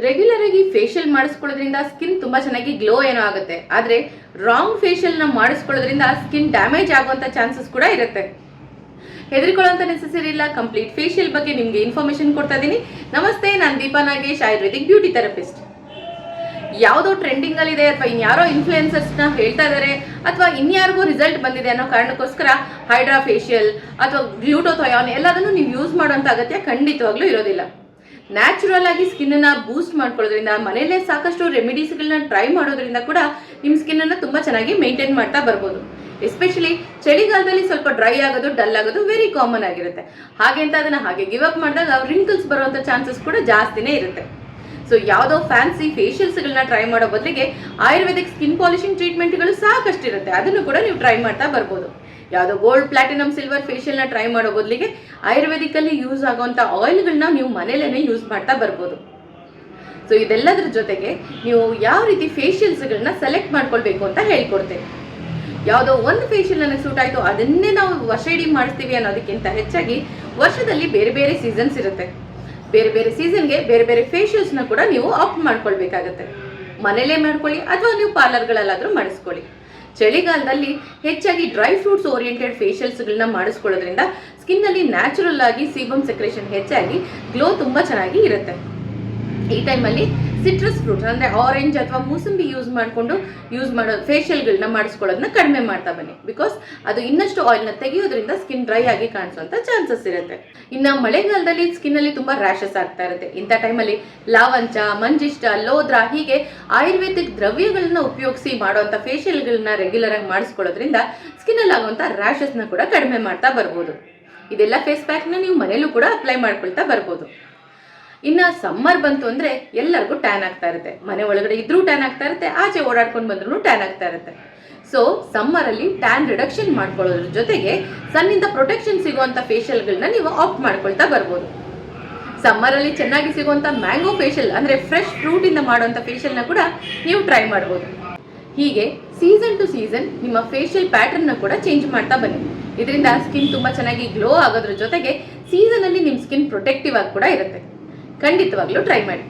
Regular ಆಗಿ facial ಮಾಡಿಸ್ಕೊಳ್ಳೋದ್ರಿಂದ skin ತುಂಬಾ ಚೆನ್ನಾಗಿ ಗ್ಲೋ ಏನೋ ಆಗುತ್ತೆ. ಆದ್ರೆ ರಾಂಗ್ ಫೇಶಿಯಲ್ ನ ಮಾಡಿಸ್ಕೊಳ್ಳೋದ್ರಿಂದ ಸ್ಕಿನ್ ಡ್ಯಾಮೇಜ್ ಆಗುವಂತ ಚಾನ್ಸಸ್ ಕೂಡ ಇರುತ್ತೆ. ಹೆದರಿಕೊಳ್ಳುವಂತ ನೆಸೆಸರಿ ಇಲ್ಲ. ಕಂಪ್ಲೀಟ್ ಫೇಶಿಯಲ್ ಬಗ್ಗೆ ನಿಮ್ಗೆ ಇನ್ಫಾರ್ಮೇಶನ್ ಕೊಡ್ತಾ ಇದ್ದೀನಿ. ನಮಸ್ತೆ, ನಾನು ದೀಪಾ ನಾಗೇಶ್, ಆಯುರ್ವೇದಿಕ್ ಬ್ಯೂಟಿ ಥೆರಪಿಸ್ಟ್. ಯಾವುದೋ ಟ್ರೆಂಡಿಂಗ್ ಅಲ್ಲಿ ಇದೆ ಅಥವಾ ಇನ್ಯಾರೋ ಇನ್ಫ್ಲುಯೆನ್ಸರ್ಸ್ ನ ಹೇಳ್ತಾ ಇದಾರೆ ಅಥವಾ ಇನ್ಯಾರಿಗೂ ರಿಸಲ್ಟ್ ಬಂದಿದೆ ಅನ್ನೋ ಕಾರಣಕ್ಕೋಸ್ಕರ ಹೈಡ್ರಾ ಫೇಶಿಯಲ್ ಅಥವಾ ಗ್ಲೂಟೋಥಯಾನ್ ಎಲ್ಲದನ್ನು ನೀವು ಯೂಸ್ ಮಾಡುವಂತ ಅಗತ್ಯ ಖಂಡಿತವಾಗ್ಲೂ ಇರೋದಿಲ್ಲ. ನ್ಯಾಚುರಲ್ ಆಗಿ ಸ್ಕಿನ್ ಅನ್ನ ಬೂಸ್ಟ್ ಮಾಡ್ಕೊಳ್ಳೋದ್ರಿಂದ, ಮನೆಯಲ್ಲೇ ಸಾಕಷ್ಟು ರೆಮಿಡೀಸ್ಗಳನ್ನ ಟ್ರೈ ಮಾಡೋದ್ರಿಂದ ಕೂಡ ನಿಮ್ಮ ಸ್ಕಿನ್ ಅನ್ನ ತುಂಬಾ ಚೆನ್ನಾಗಿ ಮೇಂಟೈನ್ ಮಾಡ್ತಾ ಬರ್ಬೋದು. ಎಸ್ಪೆಷಲಿ ಚಳಿಗಾಲದಲ್ಲಿ ಸ್ವಲ್ಪ ಡ್ರೈ ಆಗೋದು, ಡಲ್ ಆಗೋದು ವೆರಿ ಕಾಮನ್ ಆಗಿರುತ್ತೆ. ಹಾಗೆ ಅಂತ ಅದನ್ನ ಹಾಗೆ ಗಿವ್ ಅಪ್ ಮಾಡಿದಾಗ ರಿಂಕಲ್ಸ್ ಬರುವಂತ ಚಾನ್ಸಸ್ ಕೂಡ ಜಾಸ್ತಿನೇ ಇರುತ್ತೆ. ಸೊ ಯಾವುದೋ ಫ್ಯಾನ್ಸಿ ಫೇಶಿಯಲ್ಸ್ಗಳನ್ನ ಟ್ರೈ ಮಾಡೋ ಬದಲಿಗೆ ಆಯುರ್ವೇದಿಕ್ ಸ್ಕಿನ್ ಪಾಲಿಶಿಂಗ್ ಟ್ರೀಟ್ಮೆಂಟ್ಗಳು ಸಾಕಷ್ಟು ಇರುತ್ತೆ. ಅದನ್ನು ಕೂಡ ನೀವು ಟ್ರೈ ಮಾಡ್ತಾ ಬರ್ಬೋದು. ಯಾವುದೋ ಗೋಲ್ಡ್, ಪ್ಲಾಟಿನಮ್, ಸಿಲ್ವರ್ ಫೇಶಿಯಲ್ನ ಟ್ರೈ ಮಾಡೋ ಬದಲಿಗೆ ಆಯುರ್ವೇದಿಕ್ ಅಲ್ಲಿ ಯೂಸ್ ಆಗುವಂಥ ಆಯಿಲ್ಗಳನ್ನ ನೀವು ಮನೇಲೇನೆ ಯೂಸ್ ಮಾಡ್ತಾ ಬರ್ಬೋದು. ಸೊ ಇದೆಲ್ಲದ್ರ ಜೊತೆಗೆ ನೀವು ಯಾವ ರೀತಿ ಫೇಶಿಯಲ್ಸ್ಗಳನ್ನ ಸೆಲೆಕ್ಟ್ ಮಾಡ್ಕೊಳ್ಬೇಕು ಅಂತ ಹೇಳ್ಕೊಡ್ತೇನೆ. ಯಾವುದೋ ಒಂದು ಫೇಶಿಯಲ್ ನನಗೆ ಸೂಟ್ ಆಯಿತು ಅದನ್ನೇ ನಾವು ವರ್ಷ ಇಡೀ ಮಾಡಿಸ್ತೀವಿ ಅನ್ನೋದಕ್ಕಿಂತ ಹೆಚ್ಚಾಗಿ ವರ್ಷದಲ್ಲಿ ಬೇರೆ ಬೇರೆ ಸೀಸನ್ಸ್ ಇರುತ್ತೆ. ಬೇರೆ ಬೇರೆ ಸೀಸನ್ಗೆ ಬೇರೆ ಬೇರೆ ಫೇಶಿಯಲ್ಸ್ನ ಕೂಡ ನೀವು ಆಪ್ಟ್ ಮಾಡ್ಕೊಳ್ಬೇಕಾಗತ್ತೆ. ಮನೇಲೇ ಮಾಡ್ಕೊಳ್ಳಿ ಅಥವಾ ನೀವು ಪಾರ್ಲರ್ಗಳಲ್ಲಾದರೂ ಮಾಡಿಸ್ಕೊಳ್ಳಿ. ಚಳಿಗಾಲದಲ್ಲಿ ಹೆಚ್ಚಾಗಿ ಡ್ರೈ ಫ್ರೂಟ್ಸ್ ಓರಿಯೆಂಟೆಡ್ ಫೇಶಿಯಲ್ಸ್ಗಳನ್ನ ಮಾಡಿಸ್ಕೊಳ್ಳೋದ್ರಿಂದ ಸ್ಕಿನ್ನಲ್ಲಿ ನ್ಯಾಚುರಲ್ ಆಗಿ ಸೀಬಮ್ ಸೆಕ್ರೇಷನ್ ಹೆಚ್ಚಾಗಿ ಗ್ಲೋ ತುಂಬ ಚೆನ್ನಾಗಿ ಇರುತ್ತೆ. ಈ ಟೈಮಲ್ಲಿ ಸಿಟ್ರಸ್ ಫ್ರೂಟ್ಸ್ ಅಂದರೆ ಆರೆಂಜ್ ಅಥವಾ ಮೂಸಂಬಿ ಯೂಸ್ ಮಾಡೋ ಫೇಶಿಯಲ್ಗಳನ್ನ ಮಾಡಿಸ್ಕೊಳ್ಳೋದನ್ನ ಕಡಿಮೆ ಮಾಡ್ತಾ ಬನ್ನಿ. ಬಿಕಾಸ್ ಅದು ಇನ್ನಷ್ಟು ಆಯಿಲ್ನ ತೆಗೆಯೋದ್ರಿಂದ ಸ್ಕಿನ್ ಡ್ರೈ ಆಗಿ ಕಾಣಿಸುವಂಥ ಚಾನ್ಸಸ್ ಇರುತ್ತೆ. ಇನ್ನು ಮಳೆಗಾಲದಲ್ಲಿ ಸ್ಕಿನ್ನಲ್ಲಿ ತುಂಬ ರ್ಯಾಷಸ್ ಆಗ್ತಾ ಇರುತ್ತೆ. ಇಂಥ ಟೈಮಲ್ಲಿ ಲಾವಂಚ, ಮಂಜಿಷ್ಟ, ಲೋದ್ರ ಹೀಗೆ ಆಯುರ್ವೇದಿಕ್ ದ್ರವ್ಯಗಳನ್ನ ಉಪಯೋಗಿಸಿ ಮಾಡುವಂಥ ಫೇಶಿಯಲ್ಗಳನ್ನ ರೆಗ್ಯುಲರ್ ಆಗಿ ಮಾಡಿಸ್ಕೊಳ್ಳೋದ್ರಿಂದ ಸ್ಕಿನ್ನಲ್ಲಿ ಆಗುವಂಥ ರ್ಯಾಷಸ್ನ ಕೂಡ ಕಡಿಮೆ ಮಾಡ್ತಾ ಬರ್ಬೋದು. ಇದೆಲ್ಲ ಫೇಸ್ ಪ್ಯಾಕ್ನ ನೀವು ಮನೇಲೂ ಕೂಡ ಅಪ್ಲೈ ಮಾಡ್ಕೊಳ್ತಾ ಬರ್ಬೋದು. ಇನ್ನು ಸಮ್ಮರ್ ಬಂತು ಅಂದರೆ ಎಲ್ಲರಿಗೂ ಟ್ಯಾನ್ ಆಗ್ತಾ ಇರುತ್ತೆ. ಮನೆ ಒಳಗಡೆ ಇದ್ರೂ ಟ್ಯಾನ್ ಆಗ್ತಾ ಇರುತ್ತೆ, ಆಚೆ ಓಡಾಡ್ಕೊಂಡು ಬಂದ್ರೂ ಟ್ಯಾನ್ ಆಗ್ತಾ ಇರುತ್ತೆ. ಸೊ ಸಮ್ಮರಲ್ಲಿ ಟ್ಯಾನ್ ರಿಡಕ್ಷನ್ ಮಾಡ್ಕೊಳ್ಳೋದ್ರ ಜೊತೆಗೆ ಸನ್ನಿಂದ ಪ್ರೊಟೆಕ್ಷನ್ ಸಿಗುವಂಥ ಫೇಶಿಯಲ್ಗಳನ್ನ ನೀವು ಆಪ್ಟ್ ಮಾಡ್ಕೊಳ್ತಾ ಬರ್ಬೋದು. ಸಮ್ಮರಲ್ಲಿ ಚೆನ್ನಾಗಿ ಸಿಗುವಂಥ ಮ್ಯಾಂಗೋ ಫೇಶಿಯಲ್ ಅಂದರೆ ಫ್ರೆಶ್ ಫ್ರೂಟಿಂದ ಮಾಡುವಂಥ ಫೇಶಿಯಲ್ನ ಕೂಡ ನೀವು ಟ್ರೈ ಮಾಡ್ಬೋದು. ಹೀಗೆ ಸೀಸನ್ ಟು ಸೀಸನ್ ನಿಮ್ಮ ಫೇಶಿಯಲ್ ಪ್ಯಾಟರ್ನ್ನ ಕೂಡ ಚೇಂಜ್ ಮಾಡ್ತಾ ಬನ್ನಿ. ಇದರಿಂದ ಸ್ಕಿನ್ ತುಂಬ ಚೆನ್ನಾಗಿ ಗ್ಲೋ ಆಗೋದ್ರ ಜೊತೆಗೆ ಸೀಸನಲ್ಲಿ ನಿಮ್ಮ ಸ್ಕಿನ್ ಪ್ರೊಟೆಕ್ಟಿವ್ ಆಗಿ ಕೂಡ ಇರುತ್ತೆ. ಖಂಡಿತವಾಗ್ಲೂ ಟ್ರೈ ಮಾಡಿ.